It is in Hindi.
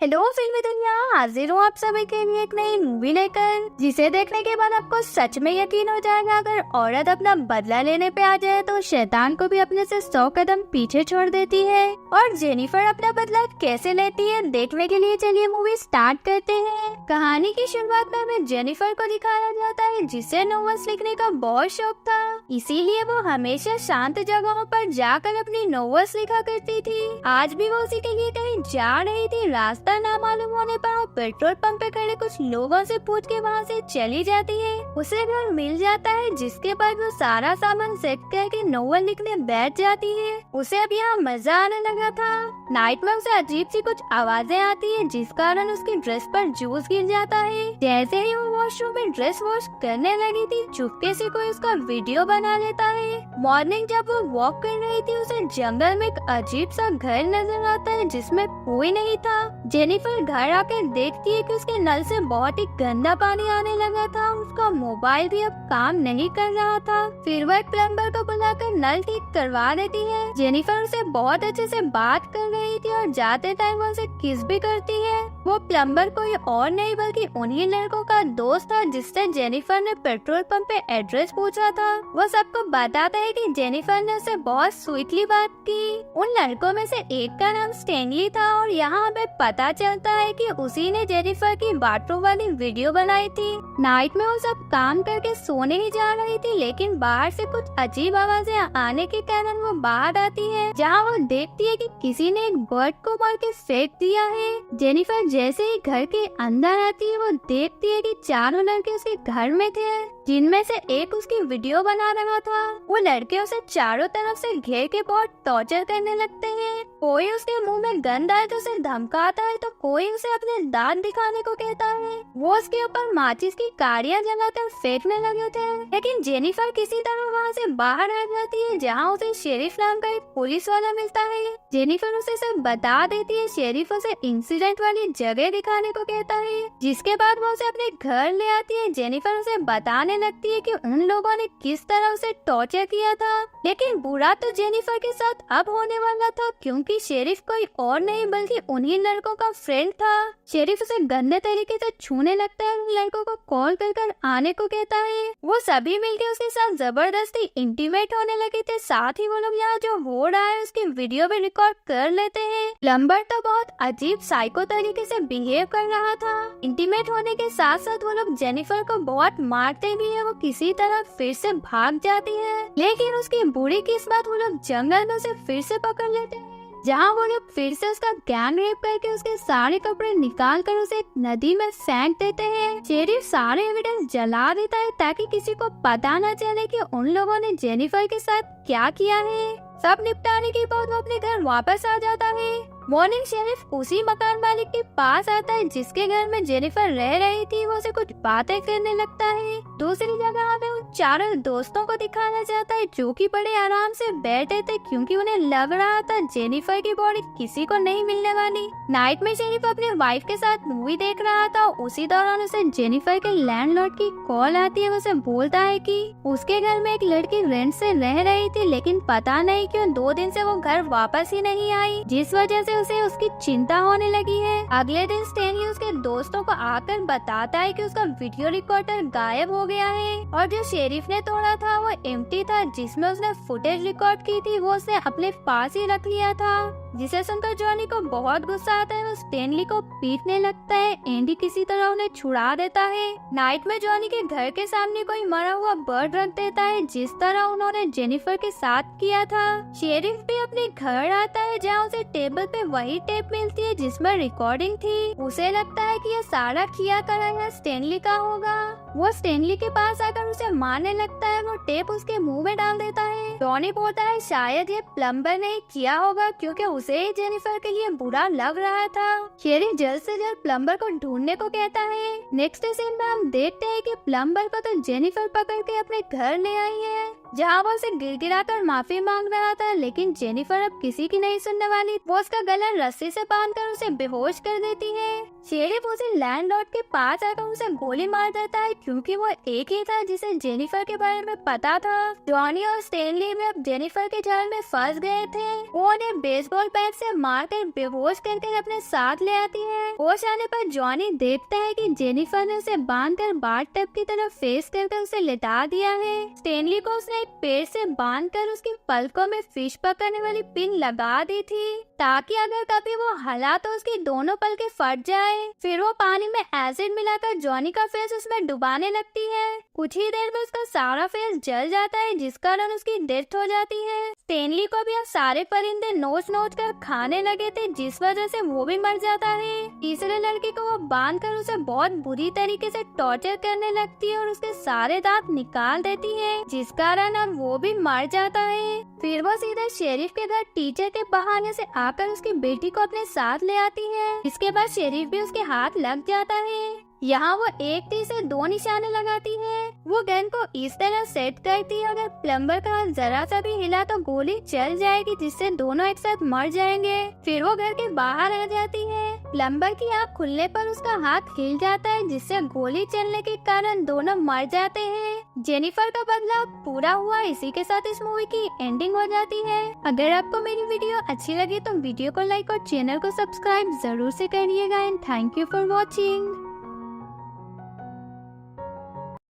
हेलो फिल्मी दुनिया, हाजिर हूँ आप सभी के लिए एक नई मूवी लेकर, जिसे देखने के बाद आपको सच में यकीन हो जाएगा अगर औरत अपना बदला लेने पे आ जाए तो शैतान को भी अपने से 100 कदम पीछे छोड़ देती है। और जेनिफर अपना बदला कैसे लेती है, देखने के लिए चलिए मूवी स्टार्ट करते हैं। कहानी की शुरुआत में हमें जेनिफर को दिखाया जाता है जिसे नोवेल्स लिखने का बहुत शौक था, इसीलिए वो हमेशा शांत जगहों पर जाकर अपनी नोवेल्स लिखा करती थी। आज भी वो उसी के लिए कहीं जा रही थी। रास्ता ना मालूम होने पर वो पेट्रोल पंप पे खड़े कुछ लोगों से पूछ के वहाँ से चली जाती है। उसे घर मिल जाता है, जिसके बाद वो सारा सामान सेट करके नोवेल लिखने बैठ जाती है। उसे अब यहाँ मजा आने लगा था। नाइट में उसे अजीब सी कुछ आवाजें आती है, जिस कारण उसकी ड्रेस पर जूस गिर जाता है। जैसे ही वो वॉशरूम में ड्रेस वॉश करने लगी थी, चुपके से कोई उसका वीडियो बना लेता है। मॉर्निंग जब वो वॉक कर रही थी, उसे जंगल में एक अजीब सा घर नजर आता है जिसमें कोई नहीं था। जेनिफर घर आकर देखती है कि उसके नल से बहुत ही गंदा पानी आने लगा था। उसका मोबाइल भी अब काम नहीं कर रहा था। फिर वह एक प्लम्बर को बुलाकर नल ठीक करवा देती है। जेनिफर उसे बहुत अच्छे से बात कर रही थी और जाते टाइम वो उसे किस भी करती है। वो प्लम्बर कोई और नहीं बल्कि उन्हीं लड़कों का दोस्त था जिससे जेनिफर ने पेट्रोल पंप पे एड्रेस पूछा था। वो सबको बताता है कि जेनिफर ने उसे बहुत स्वीटली बात की। उन लड़कों में से एक का नाम स्टैनली था और यहाँ हमें पता चलता है कि उसी ने जेनिफर की बाथरूम वाली वीडियो बनाई थी। नाइट में वो सब काम करके सोने ही जा रही थी, लेकिन बाहर से कुछ अजीब आवाजें आने के कारण वो बाहर आती है, जहाँ वो देखती है कि किसी ने एक बर्ड को मार के फेंक दिया है। जेनिफर जैसे ही घर के अंदर आती है, वो देखती है कि चारों लड़के उसके घर में थे, जिनमें से एक उसकी वीडियो बना रहा था। वो लड़के उसे चारों तरफ से घेर के बहुत टॉर्चर करने लगते हैं। कोई उसके मुंह में गंद आए तो उसे धमकाता है, तो कोई उसे अपने दांत दिखाने को कहता है। वो उसके ऊपर माचिस की कारियां जलाकर फेंकने लगे थे, लेकिन जेनिफर किसी तरह वहाँ से बाहर आ जाती है, जहाँ उसे शेरिफ नाम का एक पुलिस वाला मिलता है। जेनिफर उसे सब बता देती है। शेरिफ उसे इंसिडेंट वाली जगह दिखाने को कहता है, जिसके बाद वो उसे अपने घर ले आती है। जेनिफर उसे बताने लगती है कि उन लोगों ने किस तरह उसे टॉर्चर किया था, लेकिन बुरा तो जेनिफर के साथ अब होने वाला था, क्योंकि शेरिफ कोई और नहीं बल्कि उन्हीं लड़कों का फ्रेंड था। शेरिफ उसे गंदे तरीके से छूने लगता है, उन लड़कों को कॉल कर आने को कहता है। वो सभी मिलके उसके साथ जबरदस्ती इंटीमेट होने लगे थे। साथ ही वो लोग यहाँ जो हो रहा है उसकी वीडियो भी रिकॉर्ड कर लेते हैं। प्लम्बर तो बहुत अजीब साइको तरीके से बिहेव कर रहा था। इंटीमेट होने के साथ साथ वो लोग जेनिफर को बहुत मारते भी है। वो किसी तरह फिर से भाग जाती है, लेकिन उसकी बुरी किस्मत वो लोग जंगल में उसे फिर से पकड़ लेते हैं, जहाँ वो लोग फिर से उसका गैंग रेप करके उसके सारे कपड़े निकाल कर उसे एक नदी में फेंक देते हैं। शेरिफ सारे एविडेंस जला देता है ताकि किसी को पता न चले कि उन लोगों ने जेनिफर के साथ क्या किया है। सब निपटाने के बाद वो अपने घर वापस आ जाता है। मॉर्निंग शेरिफ उसी मकान मालिक के पास आता है जिसके घर में जेनिफर रह रही थी। वो उसे कुछ बातें करने लगता है। दूसरी जगह हमें उन चारों दोस्तों को दिखाया जाता है जो कि बड़े आराम से बैठे थे, क्योंकि उन्हें लग रहा था जेनिफर की बॉडी किसी को नहीं मिलने वाली। नाइट में शेरिफ अपने वाइफ के साथ मूवी देख रहा था। उसी दौरान उसे जेनिफर के लैंडलॉर्ड की कॉल आती है। उसे बोलता है कि उसके घर में एक लड़की रेंट से रह रही थी, लेकिन पता नहीं क्यों 2 दिन से वो घर वापस ही नहीं आई, जिस वजह से उसे उसकी चिंता होने लगी है। अगले दिन स्टैनली उसके दोस्तों को आकर बताता है कि उसका वीडियो रिकॉर्डर गायब हो गया है और जो शेरिफ ने तोड़ा था वो एम्प्टी था, जिसमें उसने फुटेज रिकॉर्ड की थी वो उसने अपने पास ही रख लिया था। जिसे सुनकर जॉनी को बहुत गुस्सा आता है। वो स्टैनली को पीटने लगता है। एंडी किसी तरह उन्हें छुड़ा देता है। नाइट में जॉनी के घर के सामने कोई मरा हुआ बर्ड रख देता है, जिस तरह उन्होंने जेनिफर के साथ किया था। शेरिफ भी अपने घर आता है, जहाँ उसे टेबल पे वही टेप मिलती है जिसमें रिकॉर्डिंग थी। उसे लगता है कि ये सारा किया कराया स्टैनली का होगा। वो स्टैनली के पास आकर उसे मारने लगता है। वो टेप उसके मुंह में डाल देता है। जॉनी बोलता है शायद ये प्लम्बर ने किया होगा, क्योंकि उसे ही जेनिफर के लिए बुरा लग रहा था। शेरिफ जल्द से जल्द प्लम्बर को ढूंढने को कहता है। नेक्स्ट सीन में हम देखते हैं कि प्लम्बर को तो जेनिफर पकड़ के अपने घर ले आई है, जहाँ वो उसे गिड़गिड़ाकर माफी मांग रहा था, लेकिन जेनिफर अब किसी की नहीं सुनने वाली। वो उसका गला रस्सी से बांधकर उसे बेहोश कर देती है। शेरिफ उसे लैंडलॉर्ड के पास आकर उसे गोली मार देता है क्योंकि वो एक ही था जिसे जेनिफर के बारे में पता था। जॉनी और स्टेनली भी अब जेनिफर के जाल में फंस गए थे। वो उन्हें बेसबॉल बैट से मारकर बेहोश करके अपने साथ ले आती है। होश आने पर जॉनी देखता है कि जेनिफर ने उसे बांधकर बाथटब की तरफ फेस करके उसे लिटा दिया है। स्टेनली को उसने एक पेड़ से बांधकर उसकी पलकों में फिश पकड़ने वाली पिन लगा दी थी ताकि अगर कभी वो हला तो उसकी दोनों पलकें फट जाए। फिर वो पानी में एसिड मिलाकर जॉनी का फेस उसमें डुबाने लगती है। कुछ ही देर में उसका सारा फेस जल जाता है जिस कारण उसकी डेथ हो जाती है। स्टेनली को भी अब सारे परिंदे नोच कर खाने लगे थे जिस वजह से वो भी मर जाता है। तीसरे लड़के को वो बांधकर उसे बहुत बुरी तरीके से टॉर्चर करने लगती है और उसके सारे दांत निकाल देती है जिस कारण अब वो भी मर जाता है। फिर वो सीधे शेरिफ के घर टीचर के बहाने से आकर उसकी बेटी को अपने साथ ले आती है। इसके बाद शेरिफ भी उसके हाथ लग जाता है। यहाँ वो एक तीर से 2 निशाने लगाती है। वो गन को इस तरह सेट करती है अगर प्लम्बर का हाथ जरा सा भी हिला तो गोली चल जाएगी जिससे दोनों एक साथ मर जाएंगे। फिर वो घर के बाहर आ जाती है। प्लम्बर की आँख खुलने पर उसका हाथ हिल जाता है जिससे गोली चलने के कारण दोनों मर जाते हैं। जेनिफर का बदलाव पूरा हुआ। इसी के साथ इस मूवी की एंडिंग हो जाती है। अगर आपको मेरी वीडियो अच्छी लगी तो वीडियो को लाइक और चैनल को सब्सक्राइब जरूर से करिएगा। And thank you for watching.